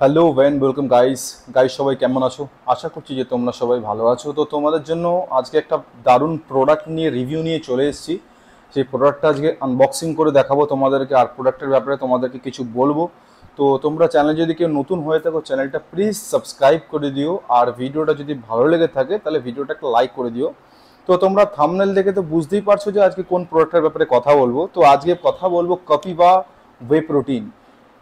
Hello when welcome guys সবাই কেমন আছো? আশা করছি যে তোমরা সবাই ভালো আছো। তো তোমাদের জন্য আজকে একটা দারুণ প্রোডাক্ট নিয়ে রিভিউ নিয়ে চলে এসেছি। সেই প্রোডাক্টটা আজকে আনবক্সিং করে দেখাবো তোমাদেরকে, আর প্রোডাক্টের ব্যাপারে তোমাদেরকে কিছু বলবো। তো তোমরা চ্যানেল যদি কেউ নতুন হয়ে থাকো চ্যানেলটা প্লিজ সাবস্ক্রাইব করে দিও, আর ভিডিওটা যদি ভালো লেগে থাকে তাহলে ভিডিওটা একটা লাইক করে দিও। তো তোমরা থাম্বনেল দেখে তো বুঝতেই পারছো যে আজকে কোন প্রোডাক্টের ব্যাপারে কথা বলবো। তো আজকে কথা বলবো কপিভা ওয়ে প্রোটিন।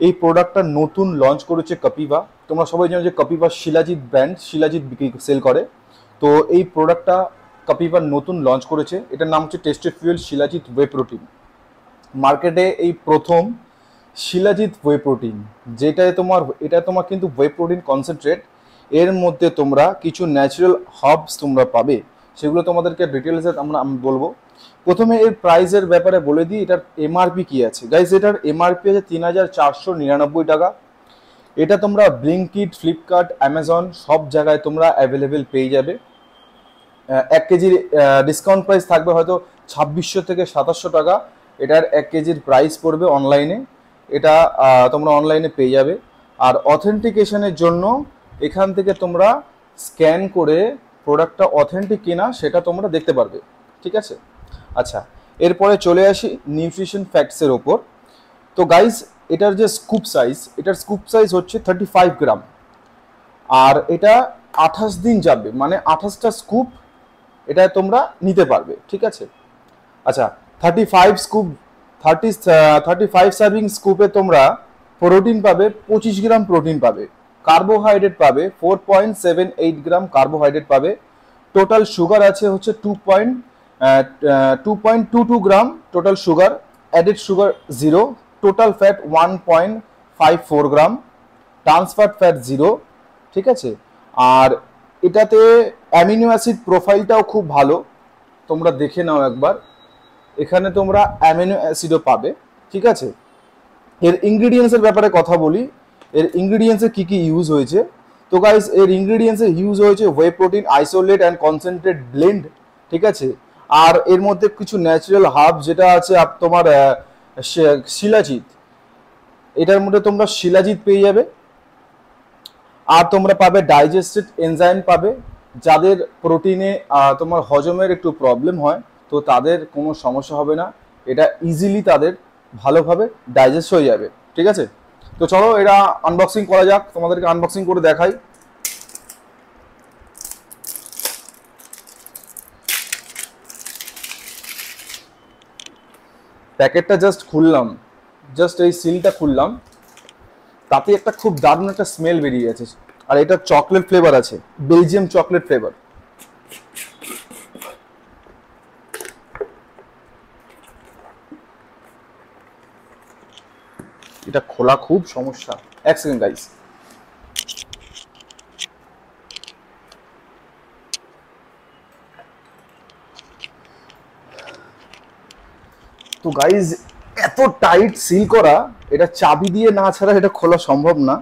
এই প্রোডাক্টটা নতুন লঞ্চ করেছে কপিভা। তোমরা সবাই জানো যে কপিভা শিলাজিৎ ব্র্যান্ড, শিলাজিৎ বিক্রি সেল করে। তো এই প্রোডাক্টটা কপিভা নতুন লঞ্চ করেছে, এটার নাম হচ্ছে tested fuel shilajit whey protein. মার্কেটে এই প্রথম শিলাজিৎ ওয়ে প্রোটিন, এটা তোমার কিন্তু ওয়ে প্রোটিন কনসেন্ট্রেট। এর মধ্যে তোমরা কিছু ন্যাচারাল হার্বস তোমরা পাবে, সেগুলো তোমাদেরকে ডিটেলসে আমি বলবো। প্রথমে এর প্রাইসের ব্যাপারে বলে দিই, এটার এমআরপি কি আছে গাইজ। এটার এমআরপি আছে ৩,৪৯৯ টাকা। এটা তোমরা ব্লিঙ্কিট, ফ্লিপকার্ট, অ্যামাজন সব জায়গায় তোমরা অ্যাভেলেবেল পেয়ে যাবে। 1 কেজির ডিসকাউন্ট প্রাইস থাকবে হয়তো ২৬০০ থেকে ২৭০০ টাকা। এটার 1 কেজির প্রাইস পড়বে অনলাইনে। এটা তোমরা অনলাইনে পেয়ে যাবে। আর অথেন্টিকেশনের জন্য এখান থেকে তোমরা স্ক্যান করে প্রোডাক্টটা অথেন্টিক কিনা সেটা তোমরা দেখতে পারবে, ঠিক আছে। আচ্ছা, এরপরে চলে আসি নিউট্রিশন ফ্যাক্টসের ওপর। তো গাইজ এটার যে স্কুপ সাইজ হচ্ছে 35 গ্রাম, আর এটা 28 দিন যাবে, মানে 28টা স্কুপ এটা তোমরা নিতে পারবে, ঠিক আছে। আচ্ছা, 35 সার্ভিং স্কুপে তোমরা প্রোটিন পাবে 25 গ্রাম প্রোটিন পাবে, কার্বোহাইড্রেট পাবে 4.78 গ্রাম কার্বোহাইড্রেট পাবে। টোটাল সুগার আছে হচ্ছে 2.22 gram total sugar, added sugar 0, total fat 1.54 gram, trans fat 0, ঠিক আছে। আর এটাতে অ্যামিনো অ্যাসিড প্রোফাইলটাও খুব ভালো, তোমরা দেখে নাও একবার। এখানে তোমরা অ্যামিনো অ্যাসিডও পাবে, ঠিক আছে। এর ইনগ্রিডিয়েন্টসের ব্যাপারে কথা বলি, এর ইনগ্রিডিয়েন্টসে কি কি ইউজ হয়েছে। তো গাইস এর ইনগ্রিডিয়েন্টসে ইউজ হয়েছে whey protein isolate and concentrate blend, ঠিক আছে। আর এর মধ্যে কিছু ন্যাচারাল হার্ব যেটা আছে তোমার শিলাজিৎ, এটার মধ্যে তোমরা শিলাজিৎ পেয়ে যাবে। আর তোমরা পাবে ডাইজেস্টেড এনজাইম পাবে, যাদের প্রোটিনে তোমার হজমের একটু প্রবলেম হয় তো তাদের কোনো সমস্যা হবে না, এটা ইজিলি তাদের ভালোভাবে ডাইজেস্ট হয়ে যাবে, ঠিক আছে। তো চলো এটা আনবক্সিং করা যাক, তোমাদেরকে আনবক্সিং করে দেখাই। প্যাকেটটা জাস্ট খুললাম, জাস্ট এই সিলটা খুললাম, তাতে একটা খুব দারুণ একটা স্মেল বেরিয়ে গেছে। আর এটা চকলেট ফ্লেভার আছে, বেলজিয়াম চকলেট ফ্লেভার। এটা খোলা খুব সমস্যা, এক সেকেন্ড গাইস। তো গাইজ এত টাইট সিল করা, এটা চাবি দিয়ে না ছাড়া এটা খোলা সম্ভব না।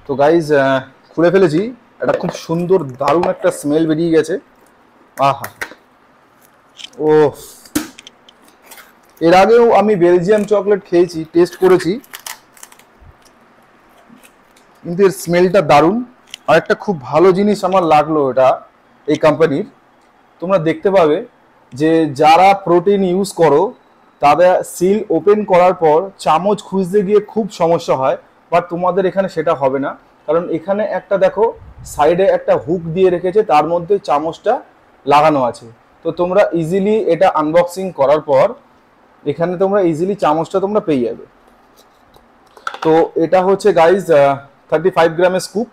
তো গাইজ খুলে ফেলেছি, এটা খুব সুন্দর দারুণ একটা স্মেল বেরিয়ে গেছে। আহা, ও, এর আগেও আমি বেলজিয়াম চকলেট খেয়েছি, টেস্ট করেছি, কিন্তু এর স্মেলটা দারুণ। আর একটা খুব ভালো জিনিস আমার লাগলো এটা এই কোম্পানির, তোমরা দেখতে পাবে যে যারা প্রোটিন ইউজ করো তাদের সিল ওপেন করার পর চামচ খুঁজতে গিয়ে খুব সমস্যা হয়, বাট তোমাদের এখানে সেটা হবে না। কারণ এখানে একটা দেখো সাইডে একটা হুক দিয়ে রেখেছে, তার মধ্যে চামচটা লাগানো আছে। তো তোমরা ইজিলি এটা আনবক্সিং করার পর এখানে তোমরা ইজিলি চামচটা তোমরা পেয়ে যাবে। তো এটা হচ্ছে গাইজ 35 গ্রামের স্কুপ,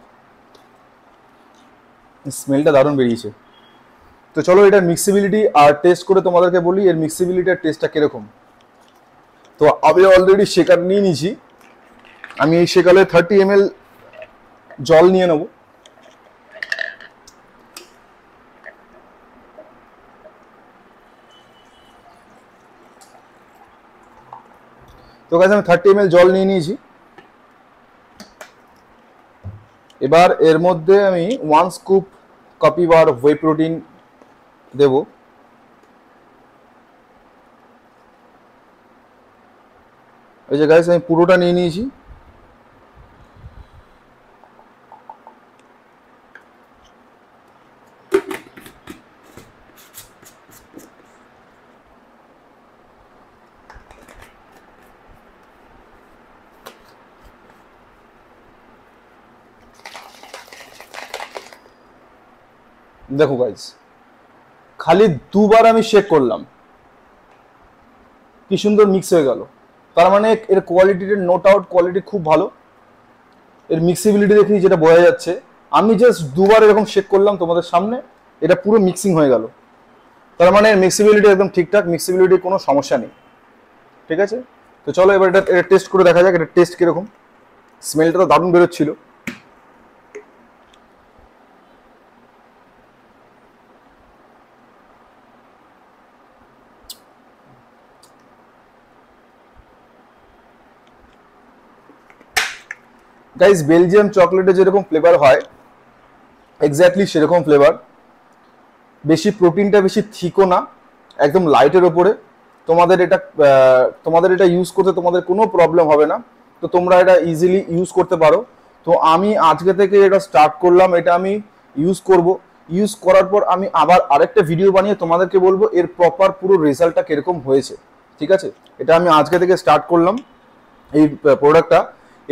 স্মেলটা দারুণ বেরিয়েছে। তো চলো এটার মিক্সিবিলিটি আর টেস্ট করে তোমাদেরকে বলি এর মিক্সিবিলিটি আর টেস্টটা কিরকম। তো আমি অলরেডি শেকার নিয়ে নিয়েছি, আমি এই শেকালে 30 ml জল নিয়ে নেব। তো গাইস আমি 30 ml জল নিয়ে নিয়েছি। এবার এর মধ্যে আমি 1 স্কুপ কপিভা ওয়ে প্রোটিন দেব। এই যে গাইস আমি পুরোটা নিয়ে নিয়েছি। দেখো গাইস, খালি দুবার আমি শেক করলাম, কি সুন্দর মিক্স হয়ে গেল। তার মানে এর কোয়ালিটির নো ডাউট কোয়ালিটি খুব ভালো, এর মিক্সিবিলিটি দেখি যেটা বোঝা যাচ্ছে। আমি জাস্ট দুবার এরকম শেক করলাম তোমাদের সামনে, এটা পুরো মিক্সিং হয়ে গেল। তার মানে এর মিক্সিবিলিটি একদম ঠিকঠাক, মিক্সিবিলিটির কোনো সমস্যা নেই। ঠিক আছে, তো চলো এবার এটা টেস্ট করে দেখা যাক এটা টেস্ট কিরকম। স্মেলটা তো দারুণ বেরোচ্ছিল। গাইস বেলজিয়াম চকলেটে যেরকম ফ্লেভার হয় এক্স্যাক্টলি সেরকম ফ্লেভার। বেশি প্রোটিনটা বেশি থিকও না, একদম লাইটের ওপরে। তোমাদের এটা ইউজ করতে তোমাদের কোনো প্রবলেম হবে না, তো তোমরা এটা ইজিলি ইউজ করতে পারো। তো আমি আজকে থেকে এটা স্টার্ট করলাম, এটা আমি ইউজ করব। ইউজ করার পর আমি আবার আরেকটা ভিডিও বানিয়ে তোমাদেরকে বলবো এর প্রপার পুরো রেজাল্টটা কিরকম হয়েছে। ঠিক আছে, এটা আমি আজকে থেকে স্টার্ট করলাম এই প্রোডাক্টটা।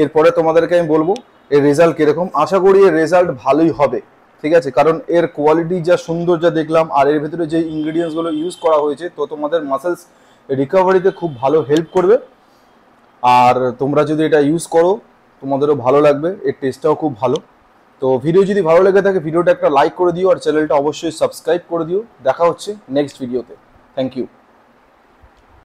এরপরে তোমাদেরকে আমি বলবো এর রেজাল্ট কিরকম। আশা করি এর রেজাল্ট ভালোই হবে। ঠিক আছে, কারণ এর কোয়ালিটি যা সুন্দর যা দেখলাম, আর এর ভিতরে যে ইনগ্রিডিয়েন্টসগুলো ইউজ করা হয়েছে, তো তোমাদের মাসেলস রিকভারিতে খুব ভালো হেল্প করবে। আর তোমরা যদি এটা ইউজ করো তোমাদেরও ভালো লাগবে, এর টেস্টটাও খুব ভালো। তো ভিডিও যদি ভালো লেগে থাকে ভিডিওটা একটা লাইক করে দিও, আর চ্যানেলটা অবশ্যই সাবস্ক্রাইব করে দিও। দেখা হচ্ছে নেক্সট ভিডিওতে। Thank you.